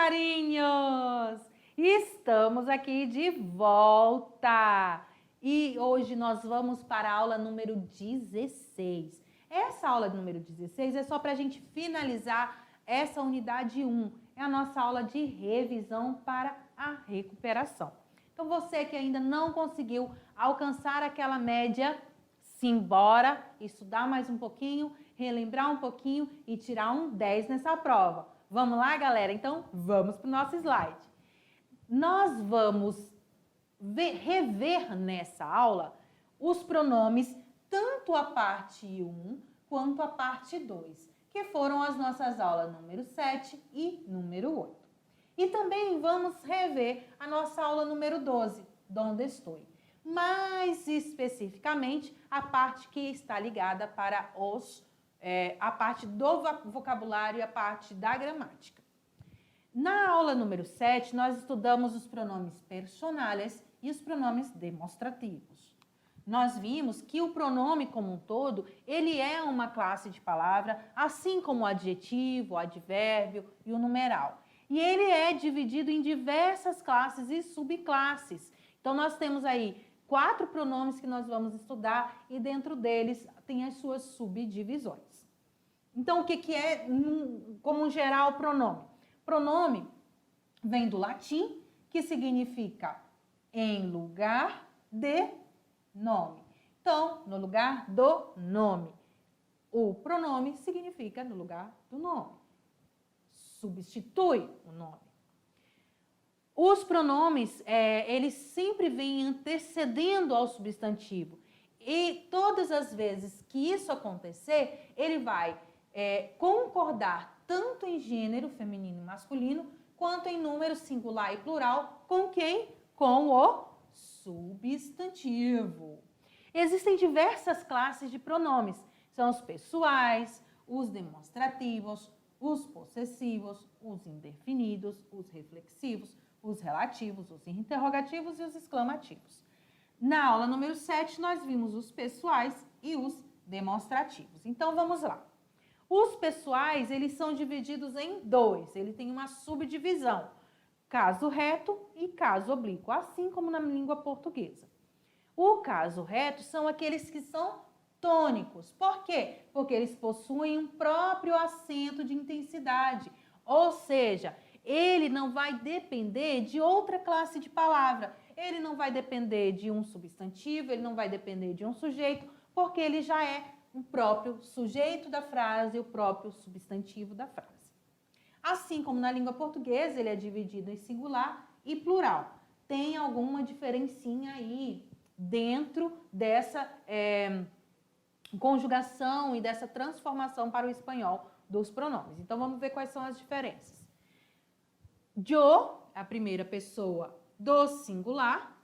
passarinhos! Estamos aqui de volta! E hoje nós vamos para a aula número 16. Essa aula número 16 é só para a gente finalizar essa unidade 1. É a nossa aula de revisão para a recuperação. Então, você que ainda não conseguiu alcançar aquela média, simbora estudar mais um pouquinho, relembrar um pouquinho e tirar um 10 nessa prova. Vamos lá, galera? Então, vamos para o nosso slide. Nós vamos rever nessa aula os pronomes, tanto a parte 1 quanto a parte 2, que foram as nossas aulas número 7 e número 8. E também vamos rever a nossa aula número 12, Donde estou? Mais especificamente, a parte que está ligada para a parte do vocabulário e a parte da gramática. Na aula número 7, nós estudamos os pronomes personales e os pronomes demonstrativos. Nós vimos que o pronome como um todo, ele é uma classe de palavra, assim como o adjetivo, o advérbio e o numeral. E ele é dividido em diversas classes e subclasses. Então, nós temos aí 4 pronomes que nós vamos estudar e dentro deles tem as suas subdivisões. Então, o que é, como geral, pronome? Pronome vem do latim, que significa em lugar de nome. Então, no lugar do nome. O pronome significa no lugar do nome. Substitui o nome. Os pronomes, eles sempre vêm antecedendo ao substantivo. E todas as vezes que isso acontecer, ele vai concordar tanto em gênero feminino e masculino, quanto em número singular e plural, com quem? Com o substantivo. Existem diversas classes de pronomes. São os pessoais, os demonstrativos, os possessivos, os indefinidos, os reflexivos, os relativos, os interrogativos e os exclamativos. Na aula número 7, nós vimos os pessoais e os demonstrativos. Então, vamos lá. Os pessoais, eles são divididos em 2, ele tem uma subdivisão, caso reto e caso oblíquo, assim como na língua portuguesa. O caso reto são aqueles que são tônicos. Por quê? Porque eles possuem um próprio acento de intensidade, ou seja, ele não vai depender de outra classe de palavra, ele não vai depender de um substantivo, ele não vai depender de um sujeito, porque ele já é o próprio sujeito da frase, o próprio substantivo da frase. Assim como na língua portuguesa, ele é dividido em singular e plural. Tem alguma diferencinha aí dentro dessa conjugação e dessa transformação para o espanhol dos pronomes. Então, vamos ver quais são as diferenças. Yo, a primeira pessoa do singular.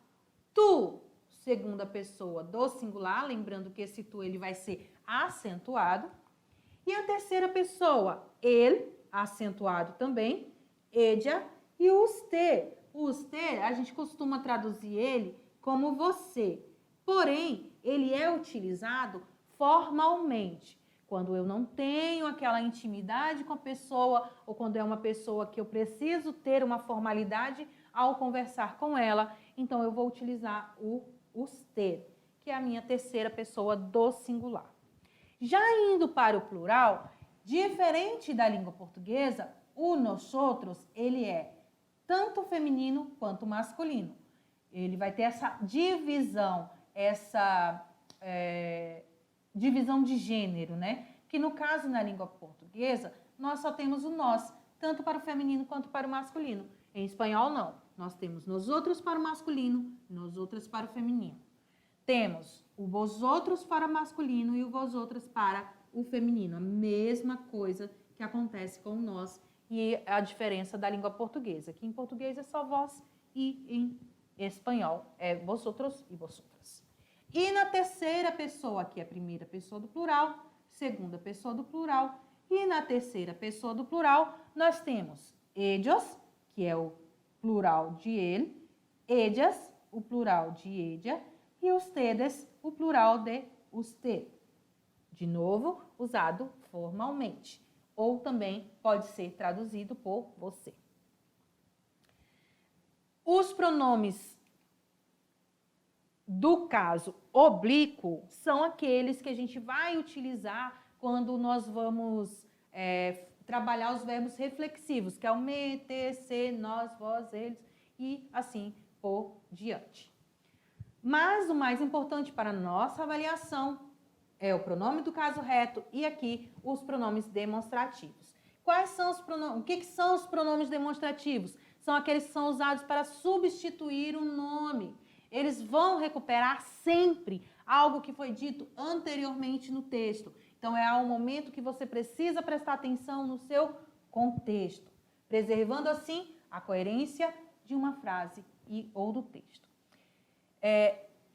Tu, segunda pessoa do singular, lembrando que esse tu ele vai ser acentuado. E a terceira pessoa, ele, acentuado também, ella, e o usted. O usted, a gente costuma traduzir ele como você, porém, ele é utilizado formalmente. Quando eu não tenho aquela intimidade com a pessoa, ou quando é uma pessoa que eu preciso ter uma formalidade ao conversar com ela, então eu vou utilizar o usted, que é a minha terceira pessoa do singular. Já indo para o plural, diferente da língua portuguesa, o nosotros, ele é tanto feminino quanto masculino. Ele vai ter essa divisão, divisão de gênero, né? Que no caso, na língua portuguesa, nós só temos o nós, tanto para o feminino quanto para o masculino. Em espanhol, não. Nós temos nosotros para o masculino, nosotras para o feminino. Temos o vosotros para o masculino e o vosotras para o feminino. A mesma coisa que acontece com nós e a diferença da língua portuguesa, que em português é só vós e em espanhol é vosotros e vosotras. E na terceira pessoa, que é a primeira pessoa do plural, segunda pessoa do plural, e na terceira pessoa do plural, nós temos ellos, que é o plural de ele, ellas, o plural de ella, e ustedes, o plural de usted. De novo, usado formalmente, ou também pode ser traduzido por você. Os pronomes do caso oblíquo são aqueles que a gente vai utilizar quando nós vamos trabalhar os verbos reflexivos, que é o me, te, se, nós, vós, eles e assim por diante. Mas o mais importante para a nossa avaliação é o pronome do caso reto e aqui os pronomes demonstrativos. Quais são os pronomes? O que são os pronomes demonstrativos? São aqueles que são usados para substituir um nome. Eles vão recuperar sempre algo que foi dito anteriormente no texto. Então, é ao momento que você precisa prestar atenção no seu contexto, preservando assim a coerência de uma frase ou do texto.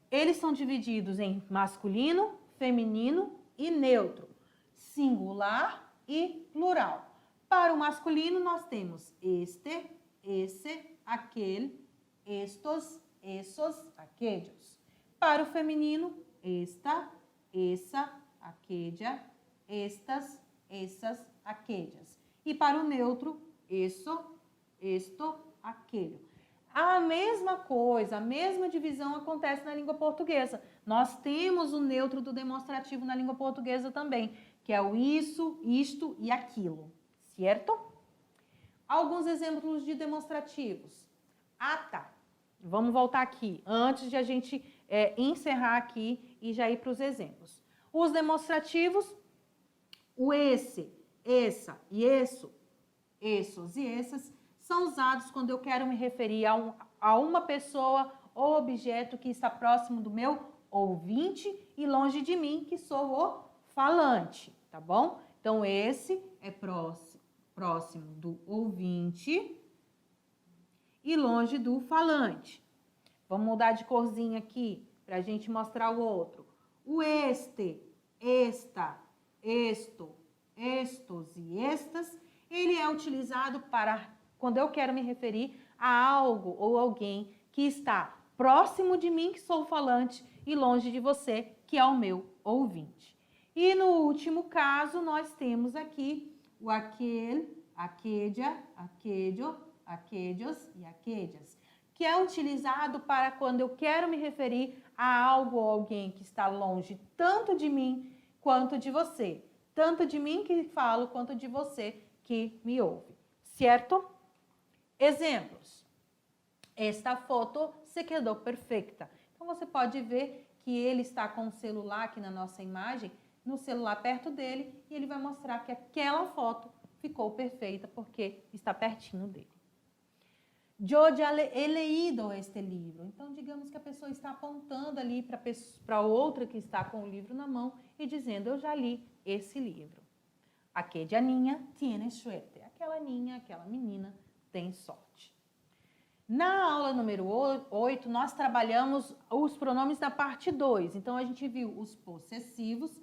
Eles são divididos em masculino, feminino e neutro, singular e plural. Para o masculino, nós temos este, esse, aquele, estos, essos, aquellos. Para o feminino, esta, essa, aquella, estas, essas, aquellas. E para o neutro, isso, esto, aquele. A mesma coisa, a mesma divisão acontece na língua portuguesa. Nós temos o neutro do demonstrativo na língua portuguesa também, que é o isso, isto e aquilo, certo? Alguns exemplos de demonstrativos. Ah, tá. Vamos voltar aqui, antes de a gente encerrar aqui e já ir para os exemplos. Os demonstrativos, o esse, essa e isso, esses e essas, são usados quando eu quero me referir a uma pessoa ou objeto que está próximo do meu ouvinte e longe de mim, que sou o falante, tá bom? Então, esse é próximo do ouvinte e longe do falante. Vamos mudar de corzinha aqui para a gente mostrar o outro. O este, esta, esto, estos e estas, ele é utilizado para quando eu quero me referir a algo ou alguém que está próximo de mim, que sou o falante, e longe de você, que é o meu ouvinte. E no último caso, nós temos aqui o aquele, aquella, aquello, aquellos e aquellas, que é utilizado para quando eu quero me referir a algo ou alguém que está longe tanto de mim quanto de você. Tanto de mim que falo, quanto de você que me ouve. Certo? Exemplos. Esta foto se quedou perfeita. Então, você pode ver que ele está com o celular aqui na nossa imagem, no celular perto dele, e ele vai mostrar que aquela foto ficou perfeita porque está pertinho dele. Eu já he leído este livro. Então, digamos que a pessoa está apontando ali para outra que está com o livro na mão e dizendo, eu já li esse livro. Aquella niña tiene suerte. Aquela ninha, aquela menina tem sorte. Na aula número 8, nós trabalhamos os pronomes da parte 2. Então, a gente viu os possessivos,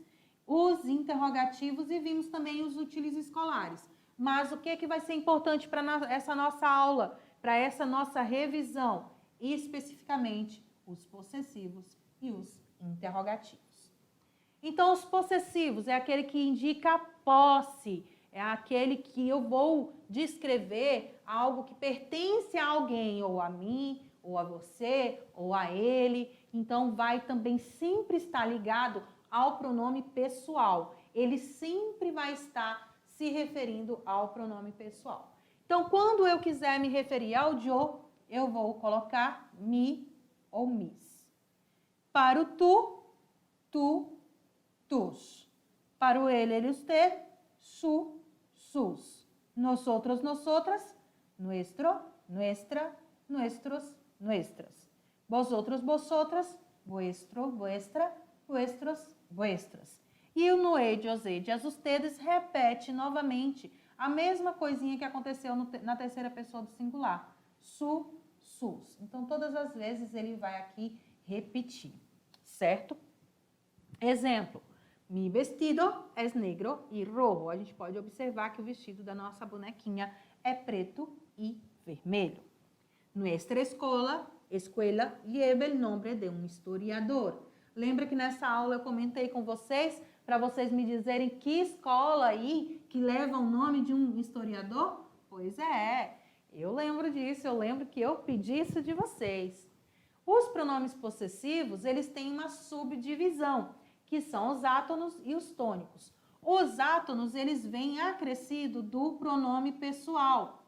os interrogativos e vimos também os útiles escolares. Mas o que vai ser importante para essa nossa aula, para essa nossa revisão? Especificamente, os possessivos e os interrogativos. Então, os possessivos é aquele que indica a posse, é aquele que eu vou descrever algo que pertence a alguém, ou a mim, ou a você, ou a ele. Então, vai também sempre estar ligado ao pronome pessoal. Ele sempre vai estar se referindo ao pronome pessoal. Então, quando eu quiser me referir ao yo, eu vou colocar mi ou mis. Para o tu, tu, tus. Para o ele, usted, su, sus. Nosotros, nosotras, nuestro, nuestra, nuestros, nuestras. Vosotros, vosotras, vuestro, vuestra, vuestros, vuestras. E o no ellos, ellas, ustedes repete novamente a mesma coisinha que aconteceu na terceira pessoa do singular. Su, sus. Então, todas as vezes ele vai aqui repetir, certo? Exemplo. Mi vestido es negro y rojo. A gente pode observar que o vestido da nossa bonequinha é preto e vermelho. Nuestra escola lleva el nombre de un historiador. Lembra que nessa aula eu comentei com vocês para vocês me dizerem que escola aí que leva o nome de um historiador? Pois é, Eu lembro disso, eu lembro que eu pedi isso de vocês. Os pronomes possessivos, eles têm uma subdivisão, que são os átonos e os tônicos. Os átonos, eles vêm acrescido do pronome pessoal.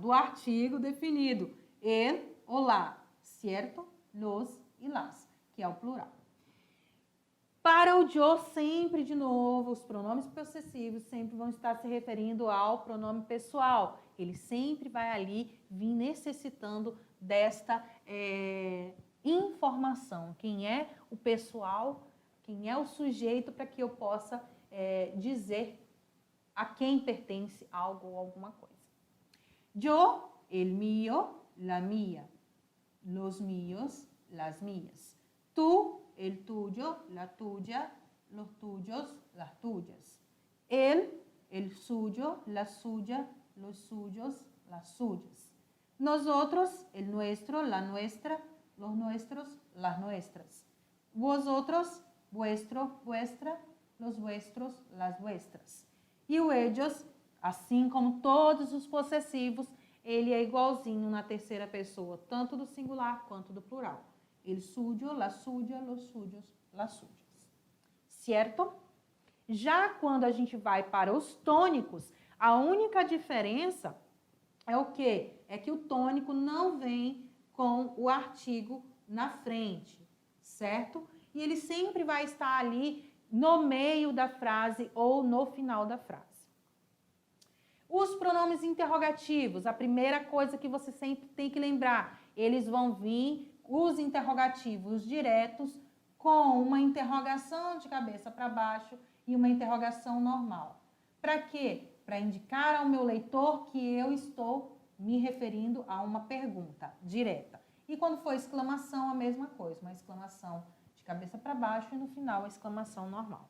Do artigo definido. El ou la, certo? Los e las, que é o plural. Para o yo, sempre de novo, os pronomes possessivos sempre vão estar se referindo ao pronome pessoal. Ele sempre vai ali vir necessitando desta informação. Quem é o pessoal, quem é o sujeito, para que eu possa dizer a quem pertence algo ou alguma coisa. Yo, el mío, la mía. Los míos, las mías. Tú, el tuyo, la tuya, los tuyos, las tuyas. Él, el suyo, la suya, los suyos, las suyas. Nosotros, el nuestro, la nuestra, los nuestros, las nuestras. Vosotros, vuestro, vuestra, los vuestros, las vuestras. E o ellos, assim como todos os possessivos, ele é igualzinho na terceira pessoa, tanto do singular quanto do plural. El suyo, la suya, los suyos, las suyas. Certo? Já quando a gente vai para os tônicos, a única diferença é o quê? É que o tônico não vem com o artigo na frente, certo? E ele sempre vai estar ali no meio da frase ou no final da frase. Os pronomes interrogativos, a primeira coisa que você sempre tem que lembrar, eles vão vir, os interrogativos diretos, com uma interrogação de cabeça para baixo e uma interrogação normal. Para quê? Para indicar ao meu leitor que eu estou me referindo a uma pergunta direta. E quando for exclamação, a mesma coisa, uma exclamação de cabeça para baixo e no final a exclamação normal.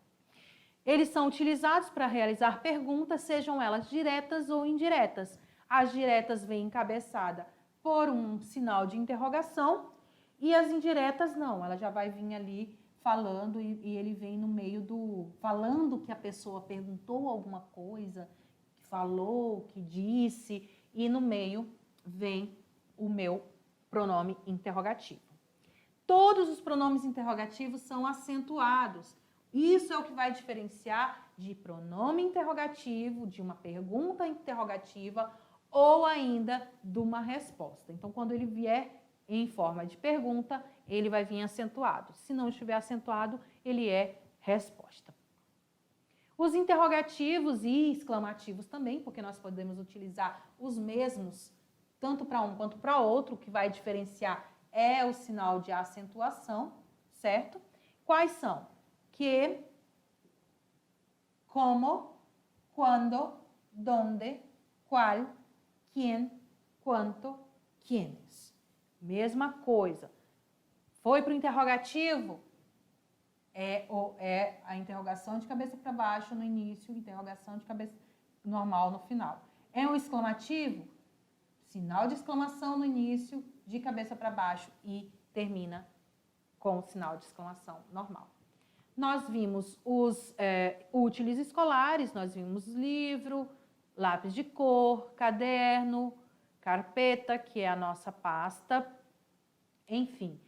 Eles são utilizados para realizar perguntas, sejam elas diretas ou indiretas. As diretas vêm encabeçada por um sinal de interrogação e as indiretas não, ela já vai vir ali falando e ele vem no meio do... falando que a pessoa perguntou alguma coisa, que falou, que disse, e no meio vem o meu pronome interrogativo. Todos os pronomes interrogativos são acentuados. Isso é o que vai diferenciar de pronome interrogativo, de uma pergunta interrogativa ou ainda de uma resposta. Então, quando ele vier em forma de pergunta, ele vai vir acentuado. Se não estiver acentuado, ele é resposta. Os interrogativos e exclamativos também, porque nós podemos utilizar os mesmos, tanto para um quanto para outro, o que vai diferenciar é o sinal de acentuação, certo? Quais são? Que, como, quando, donde, qual, quién, quanto, quiénes. Mesma coisa. Foi para o interrogativo? É a interrogação de cabeça para baixo no início, interrogação de cabeça normal no final. É um exclamativo? Sinal de exclamação no início, de cabeça para baixo e termina com o sinal de exclamação normal. Nós vimos os útiles escolares, nós vimos livro, lápis de cor, caderno, carpeta, que é a nossa pasta, enfim,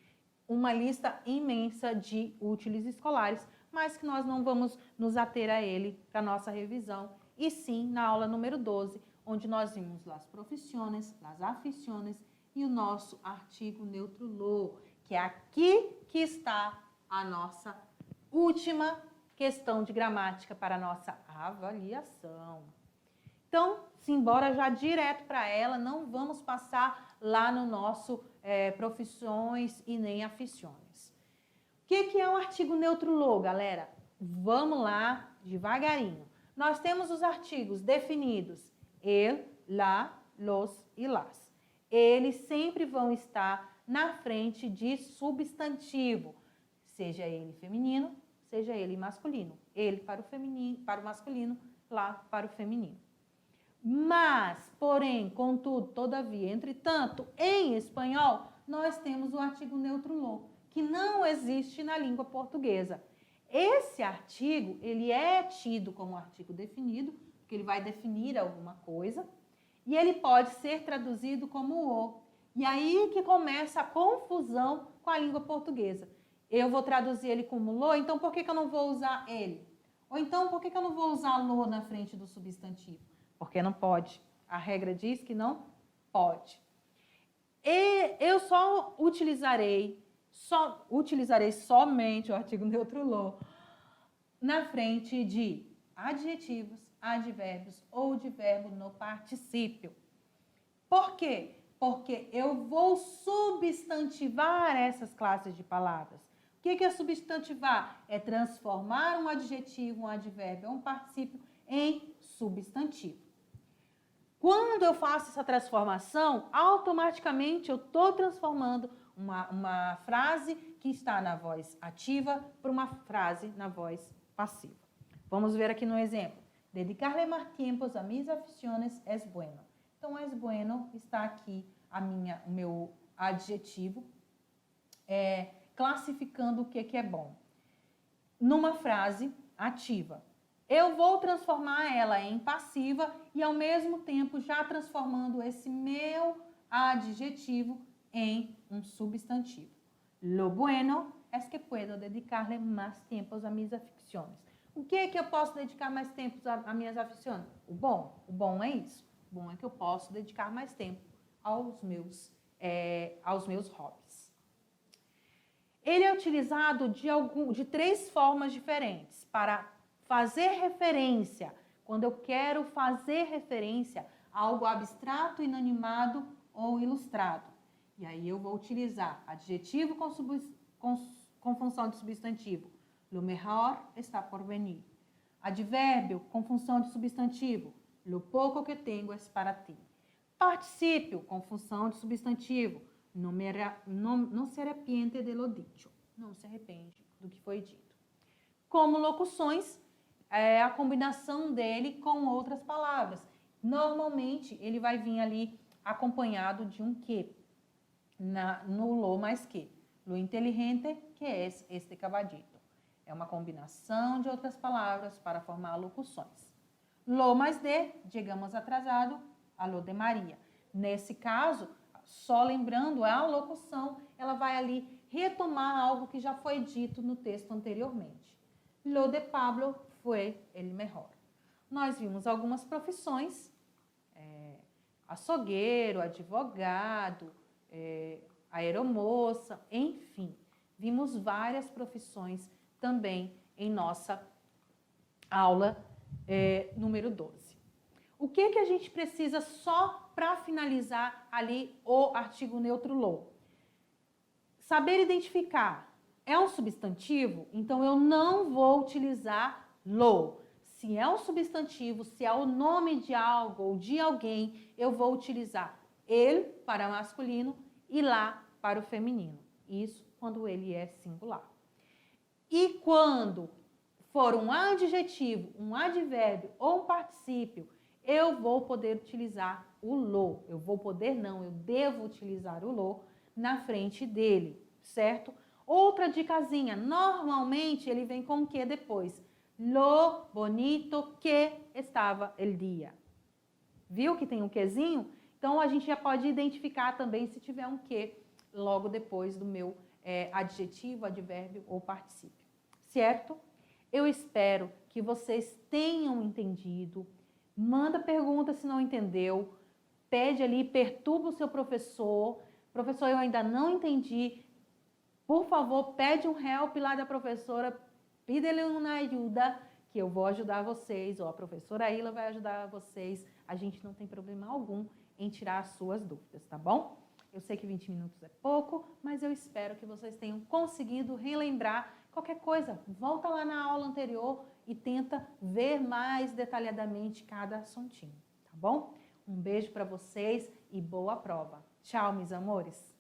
uma lista imensa de útiles escolares, mas que nós não vamos nos ater a ele para nossa revisão, e sim na aula número 12, onde nós vimos las profissões, las aficiones e o nosso artigo neutro lo, que é aqui que está a nossa última questão de gramática para a nossa avaliação. Então, simbora já direto para ela, não vamos passar lá no nosso profissões e nem aficiones. O que é um artigo neutro lo, galera? Vamos lá, devagarinho. Nós temos os artigos definidos, el, la, los e las. Eles sempre vão estar na frente de substantivo, seja ele feminino, seja ele masculino. Ele para o feminino, para o masculino, lá para o feminino. Mas, porém, contudo, todavia, entretanto, em espanhol, nós temos o artigo neutro lo, que não existe na língua portuguesa. Esse artigo, ele é tido como artigo definido, porque ele vai definir alguma coisa, e ele pode ser traduzido como o. E aí que começa a confusão com a língua portuguesa. Eu vou traduzir ele como lo, então por que eu não vou usar ele? Ou então, por que eu não vou usar lo na frente do substantivo? Porque não pode. A regra diz que não pode. E eu só utilizarei somente o artigo neutro lo na frente de adjetivos, advérbios ou de verbo no particípio. Por quê? Porque eu vou substantivar essas classes de palavras. O que é substantivar? É transformar um adjetivo, um advérbio ou um particípio em substantivo. Quando eu faço essa transformação, automaticamente eu estou transformando uma frase que está na voz ativa para uma frase na voz passiva. Vamos ver aqui no exemplo. Dedicarle más tiempos a mis aficiones es bueno. Então, es bueno está aqui o meu adjetivo, classificando o que é bom. Numa frase ativa. Eu vou transformar ela em passiva e, ao mesmo tempo, já transformando esse meu adjetivo em um substantivo. Lo bueno es que puedo dedicarle más tiempos a mis aficiones. O que é que eu posso dedicar mais tempo a minhas aficiones? O bom é isso. O bom é que eu posso dedicar mais tempo aos meus hobbies. Ele é utilizado de 3 formas diferentes para fazer referência, quando eu quero fazer referência a algo abstrato, inanimado ou ilustrado. E aí eu vou utilizar adjetivo com função de substantivo. Lo mejor está por venir. Advérbio com função de substantivo. Lo poco que tengo es para ti. Particípio com função de substantivo. Não se arrepiente de lo dicho. Não se arrepende do que foi dito. Como locuções, a combinação dele com outras palavras. Normalmente, ele vai vir ali acompanhado de um que, no lo mais que. Lo inteligente que es este caballito. É uma combinação de outras palavras para formar locuções. Lo mais de, chegamos atrasado, a lo de Maria. Nesse caso, só lembrando, a locução, ela vai ali retomar algo que já foi dito no texto anteriormente. Lo de Pablo foi el mejor. Nós vimos algumas profissões, açougueiro, advogado, aeromoça, enfim. Vimos várias profissões também em nossa aula número 12. O que a gente precisa só para finalizar ali o artigo neutro lo? Saber identificar. É um substantivo? Então, eu não vou utilizar lo. Se é um substantivo, se é o nome de algo ou de alguém, eu vou utilizar ele para masculino e lá para o feminino. Isso quando ele é singular. E quando for um adjetivo, um advérbio ou um particípio, eu vou poder utilizar o lo. Eu devo utilizar o lo na frente dele, certo? Outra dicasinha, normalmente ele vem com o que depois? Lo bonito que estava el dia. Viu que tem um quezinho? Então, a gente já pode identificar também se tiver um que logo depois do meu adjetivo, advérbio ou particípio. Certo? Eu espero que vocês tenham entendido. Manda pergunta se não entendeu. Pede ali, perturba o seu professor. Professor, eu ainda não entendi. Por favor, pede um help lá da professora, pide-lhe uma ajuda, que eu vou ajudar vocês, ou a professora Ila vai ajudar vocês. A gente não tem problema algum em tirar as suas dúvidas, tá bom? Eu sei que 20 minutos é pouco, mas eu espero que vocês tenham conseguido relembrar qualquer coisa. Volta lá na aula anterior e tenta ver mais detalhadamente cada assuntinho, tá bom? Um beijo para vocês e boa prova. Tchau, meus amores!